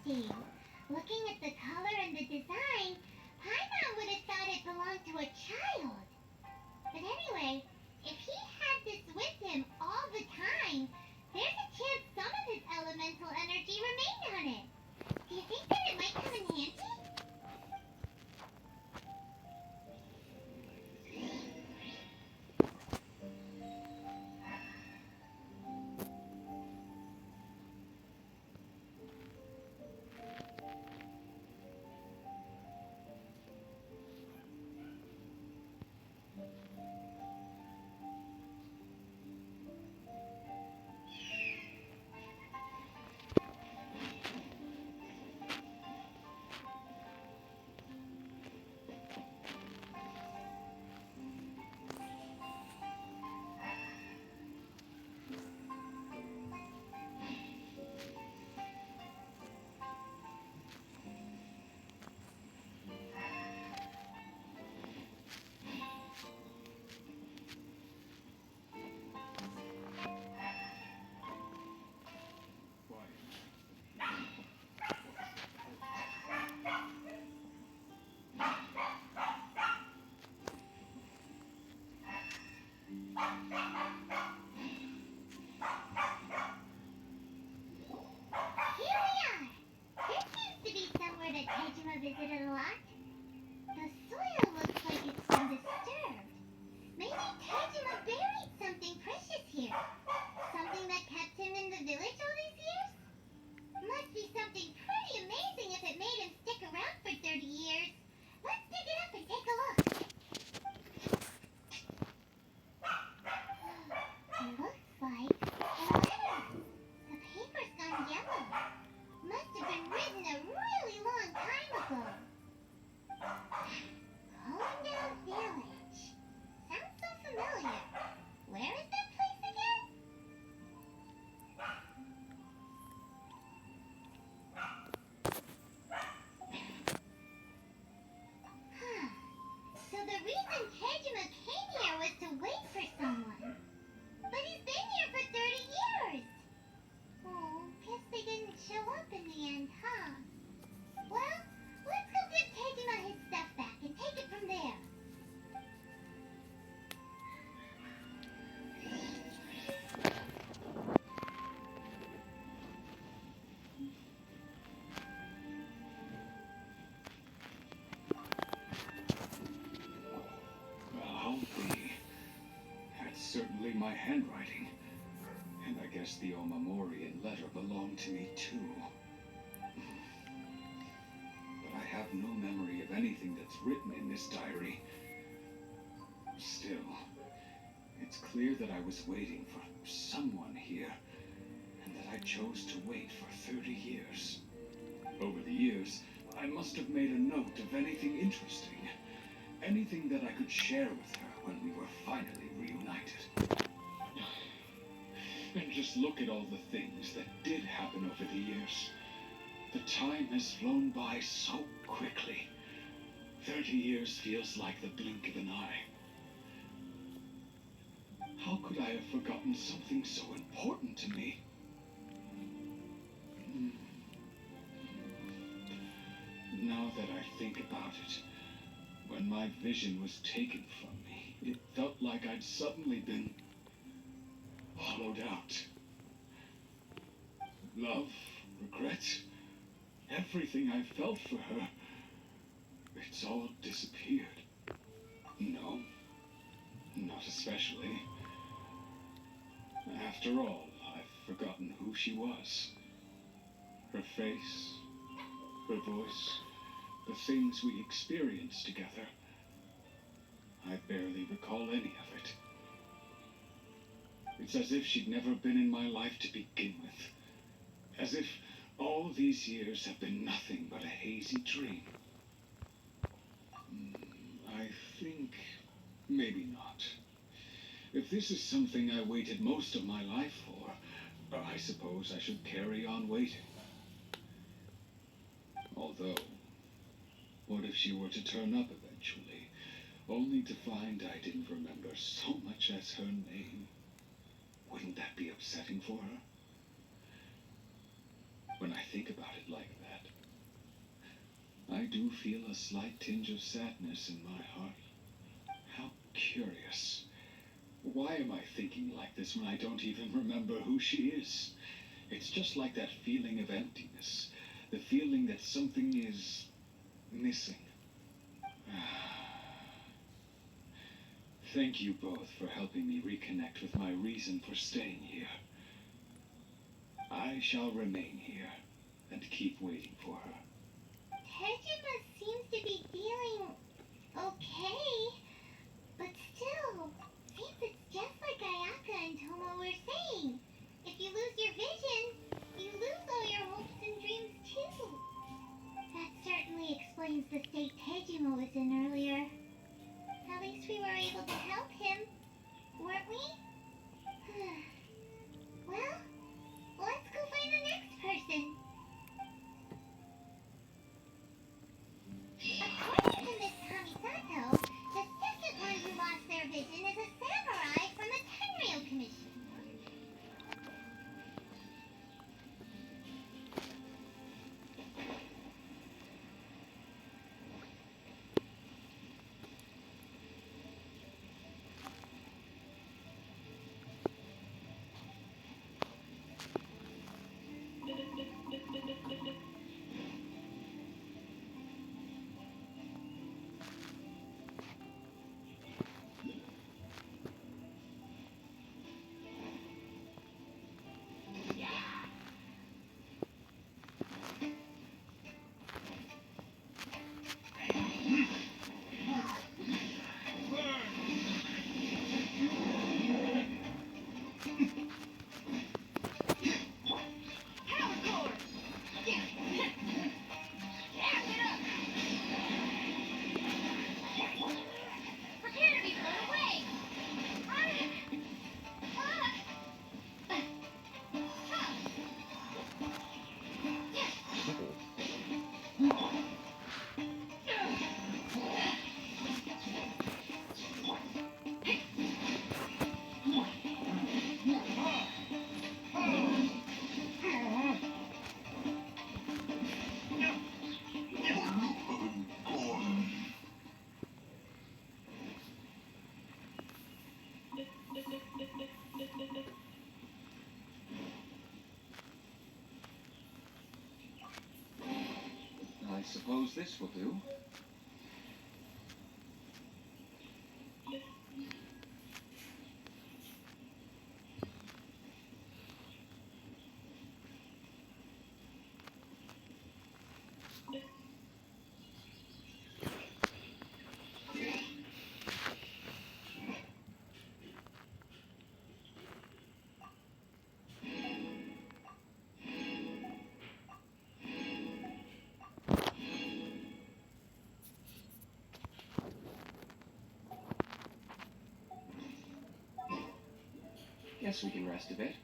interesting. Looking at the color and the design, Paimon would have thought it belonged to a child. But anyway, if he had this with him all the time, there's a chance some of his elemental energy remained on it. Do you think that it might come in handy? Here we are! This seems to be somewhere that Tejima visited a lot. The soil looks like it's been disturbed. Maybe Tejima buried something precious here. Something that kept him in the village all these years? Must be something pretty amazing if it made him stick around for 30 years. Let's dig it up and take a look. It looks like a letter. The paper's gone yellow. Must have been written a really long time ago. Colindale Village. Sounds so familiar. Where is that place again? Huh. So the reason Tejima came here was to wait for someone. But he's been here for 30 years. Oh, guess they didn't show up in the end, huh? Well, let's go give Tejima his stuff back and take it from there. Well, I'll be. That's certainly my handwriting. And I guess the Omamorian letter belonged to me too. But I have no memory of anything that's written in this diary. Still, it's clear that I was waiting for someone here, and that I chose to wait for 30 years. Over the years, I must have made a note of anything interesting. Anything that I could share with her when we were finally reunited. And just look at all the things that did happen over the years. The time has flown by so quickly. 30 years feels like the blink of an eye. How could I have forgotten something so important to me? Now that I think about it, when my vision was taken from me, it felt like I'd suddenly been hollowed out. Love, regret, everything I felt for her, it's all disappeared. No, not especially. After all, I've forgotten who she was. Her face, her voice, the things we experienced together. I barely recall any of it. It's as if she'd never been in my life to begin with. As if all these years have been nothing but a hazy dream. I think maybe not. If this is something I waited most of my life for, I suppose I should carry on waiting. Although, what if she were to turn up eventually, only to find I didn't remember so much as her name? Wouldn't that be upsetting for her? When I think about it like that, I do feel a slight tinge of sadness in my heart. How curious. Why am I thinking like this when I don't even remember who she is? It's just like that feeling of emptiness. The feeling that something is missing. Thank you both for helping me reconnect with my reason for staying here. I shall remain here and keep waiting for her. Tejima seems to be feeling okay, but still, seems it's just like Ayaka and Tomo were saying. If you lose your vision, you lose all your hopes and dreams too. That certainly explains the state Tejima was in earlier. At least we were able to help him, weren't we? Well, let's go find the next person. According to Miss Kamisato, the second one who lost their vision is a samurai from the Tenryo Commission. Prepare to be blown away! I suppose this will do. Guess we can rest a bit.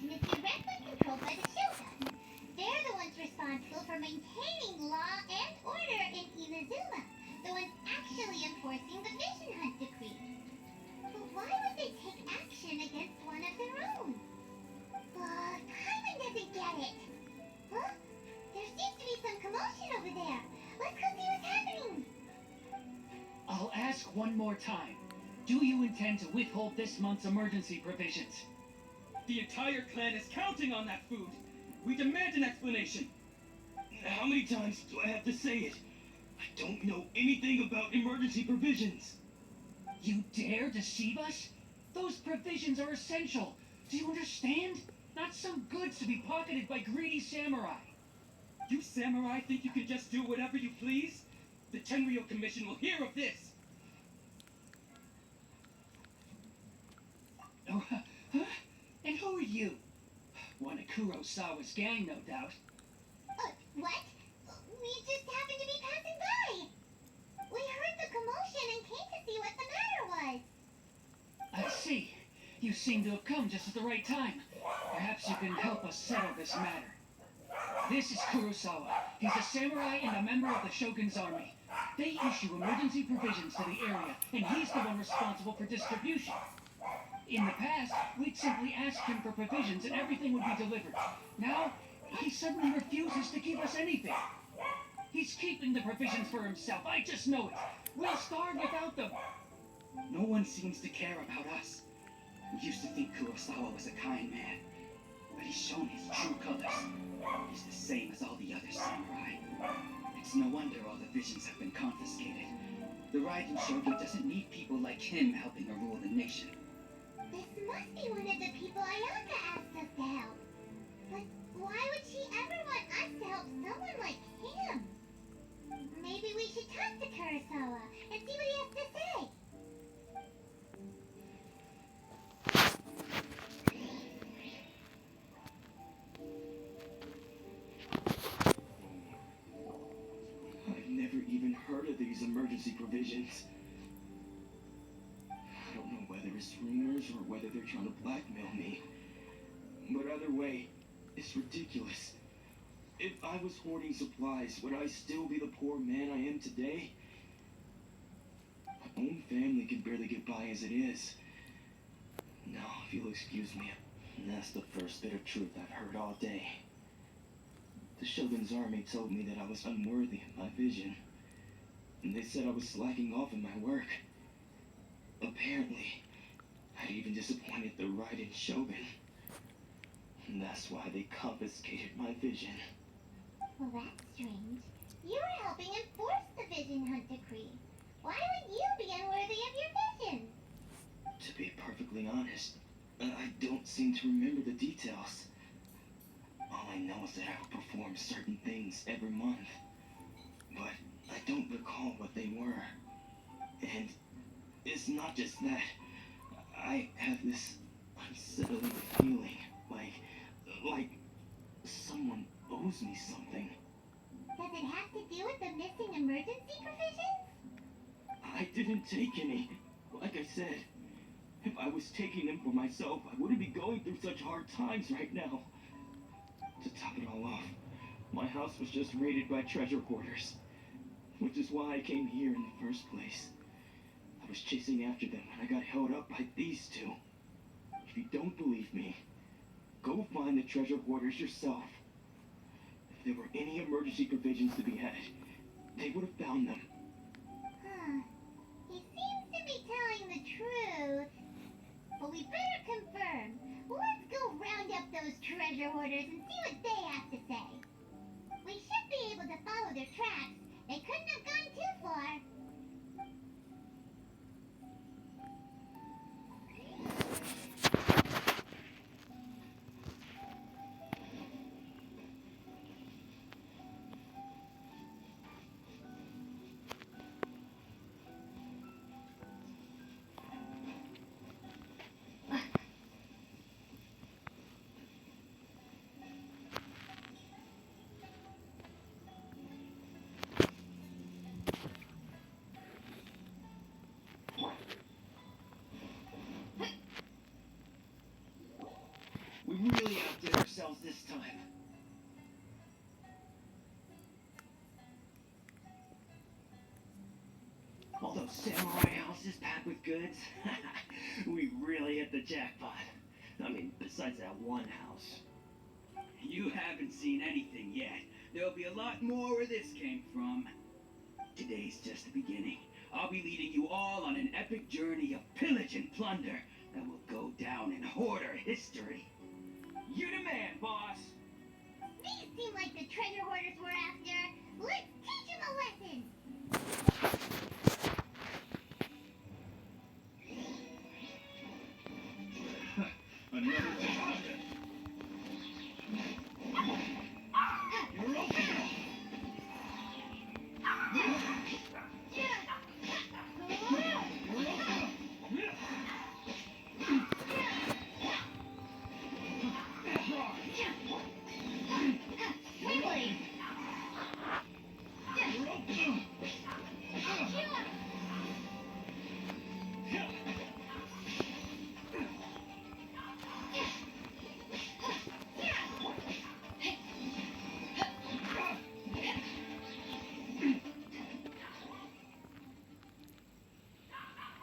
organization is directly controlled by the Shogun. They're the ones responsible for maintaining law and order in Inazuma, the ones actually enforcing the Vision Hunt Decree. But why would they take action against one of their own? Paimon doesn't get it. Huh? There seems to be some commotion over there. Let's go see what's happening. I'll ask one more time. Do you intend to withhold this month's emergency provisions? The entire clan is counting on that food. We demand an explanation. How many times do I have to say it? I don't know anything about emergency provisions. You dare deceive us? Those provisions are essential. Do you understand? Not some goods to be pocketed by greedy samurai. You samurai think you can just do whatever you please? The Tenryou Commission will hear of this. Oh, huh? And who are you? One of Kurosawa's gang, no doubt. What? We just happened to be passing by. We heard the commotion and came to see what the matter was. I see. You seem to have come just at the right time. Perhaps you can help us settle this matter. This is Kurosawa. He's a samurai and a member of the Shogun's army. They issue emergency provisions to the area, and he's the one responsible for distribution. In the past, we'd simply ask him for provisions and everything would be delivered. Now, he suddenly refuses to give us anything. He's keeping the provisions for himself. I just know it. We'll starve without them. No one seems to care about us. We used to think Kurosawa was a kind man, but he's shown his true colors. He's the same as all the other samurai. It's no wonder all the visions have been confiscated. The Raiden Shogun doesn't need people like him helping to rule the nation. This must be one of the people Ayaka asked us to help. But why would she ever want us to help someone like him? Maybe we should talk to Kurosawa and see what he has to say. I've never even heard of these emergency provisions. I don't know whether it's rumors or whether they're trying to blackmail me. But either way, it's ridiculous. If I was hoarding supplies, would I still be the poor man I am today? My own family can barely get by as it is. Now, if you'll excuse me, that's the first bit of truth I've heard all day. The Shogun's army told me that I was unworthy of my vision. And they said I was slacking off in my work. Apparently, I'd even disappointed the Raiden Shogun. And that's why they confiscated my vision. Well, that's strange. You were helping enforce the Vision Hunt Decree. Why would you be unworthy of your vision? To be perfectly honest, I don't seem to remember the details. All I know is that I would perform certain things every month. But I don't recall what they were. And it's not just that. I have this unsettling feeling, like someone owes me something. Does it have to do with the missing emergency provisions? I didn't take any. Like I said, if I was taking them for myself, I wouldn't be going through such hard times right now. To top it all off, my house was just raided by treasure hoarders, which is why I came here in the first place. I was chasing after them and I got held up by these two. If you don't believe me, go find the treasure hoarders yourself. If there were any emergency provisions to be had, they would have found them. Huh. He seems to be telling the truth. But we better confirm. Let's go round up those treasure hoarders and see what they have to say. We should be able to follow their tracks. They couldn't have gone too far. ourselves this time. All those samurai houses packed with goods. We really hit the jackpot. I mean, besides that one house. You haven't seen anything yet. There'll be a lot more where this came from. Today's just the beginning. I'll be leading you all on an epic journey of pillage and plunder that will go down in hoarder history. You the man, boss! These seem like the treasure hoarders we're after. Let's teach them a lesson. Another deposit. You're okay.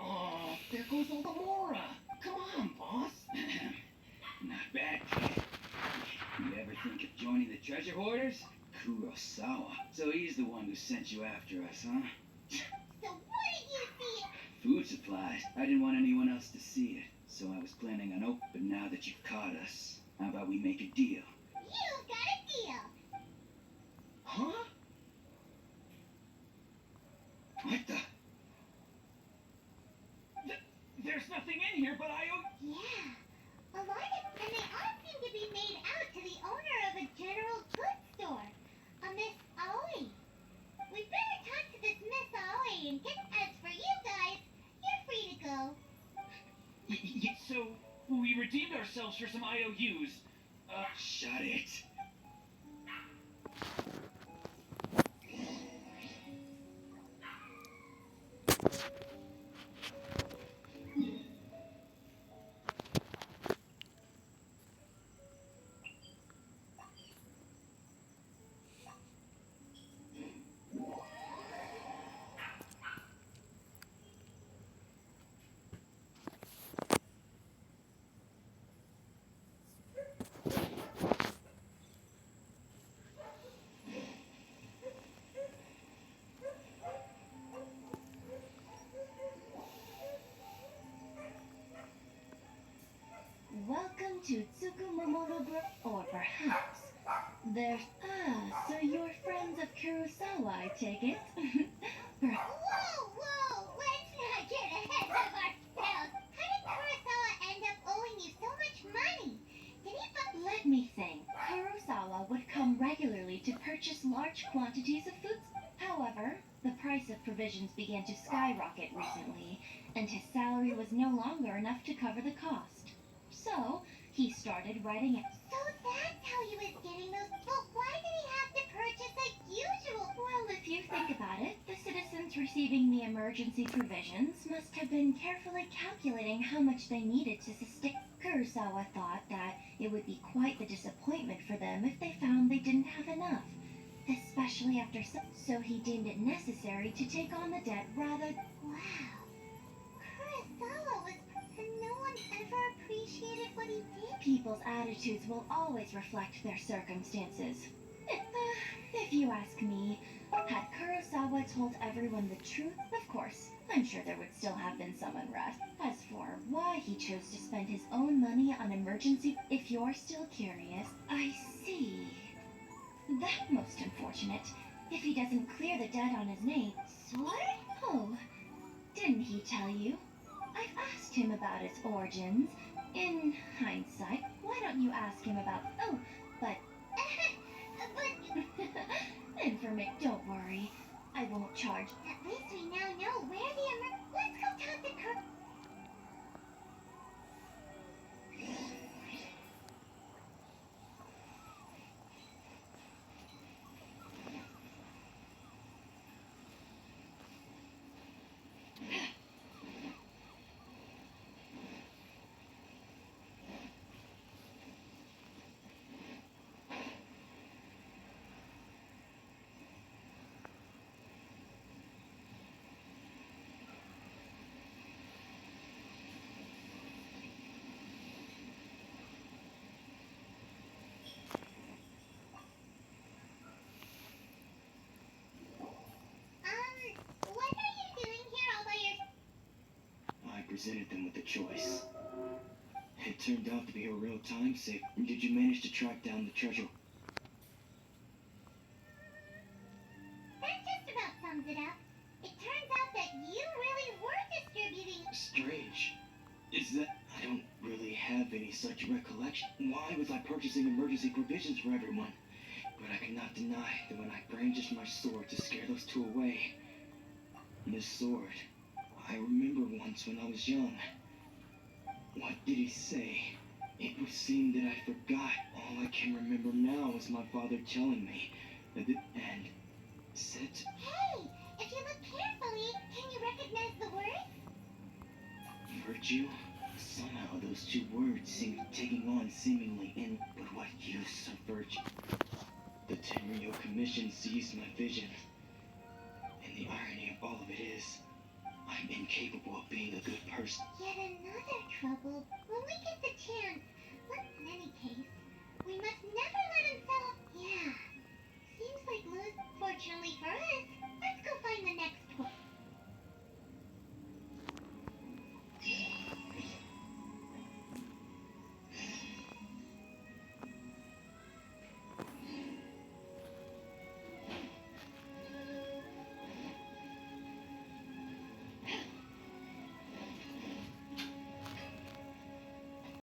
Oh, there goes Ogamora. Come on, boss. Not bad, kid. You ever think of joining the treasure hoarders? Kurosawa. So he's the one who sent you after us, huh? So what did you see? Food supplies. I didn't want anyone else to see it, so I was planning on opening. But now that you've caught us, how about we make a deal? You got a deal. Huh? What the? There's nothing in here, but I owe... Yeah. A lot of, and they all seem to be made out to the owner of a general goods store. A Miss Aoi. We better talk to this Miss Aoi and as for you guys, you're free to go. So, we redeemed ourselves for some IOUs. Shut it. Welcome to Tsukumomoro Grove, or perhaps there's... so you're friends of Kurosawa, I take it? Whoa, let's not get ahead of ourselves. How did Kurosawa end up owing you so much money? Did he Let me think. Kurosawa would come regularly to purchase large quantities of foods. However, the price of provisions began to skyrocket recently, and his salary was no longer enough to cover the cost. So, he started writing it. So that's how he was getting those. But why did he have to purchase like usual? Well, if you think about it, the citizens receiving the emergency provisions must have been carefully calculating how much they needed to sustain. Kurosawa thought that it would be quite the disappointment for them if they found they didn't have enough, especially after so he deemed it necessary to take on the debt rather. Wow. Kurosawa was. And no one ever appreciated what he did. People's attitudes will always reflect their circumstances. If you ask me, had Kurosawa told everyone the truth, of course, I'm sure there would still have been some unrest. As for why he chose to spend his own money on emergency, if you're still curious, I see. That most unfortunate. If he doesn't clear the debt on his name. Sword? Oh, didn't he tell you? I've asked him about its origins. In hindsight, why don't you ask him about... Oh, but... Don't worry. I won't charge. At least we now know where the Let's go talk to Kurt. presented them with a choice. It turned out to be a real time saver. Did you manage to track down the treasure? That just about sums it up. It turns out that you really were distributing. Strange. Is that... I don't really have any such recollection. Why was I purchasing emergency provisions for everyone? But I cannot deny that when I brandished my sword to scare those two away... This sword... I remember once when I was young. What did he say? It would seem that I forgot. All I can remember now is my father telling me that the end said... Hey, if you look carefully, can you recognize the words? Virtue? Somehow those two words seem to be taking on seemingly in... But what use of virtue? The Tenryo Commission seized my vision. And the irony of all of it is, I'm incapable of being a good person. Yet another trouble. When we get the chance,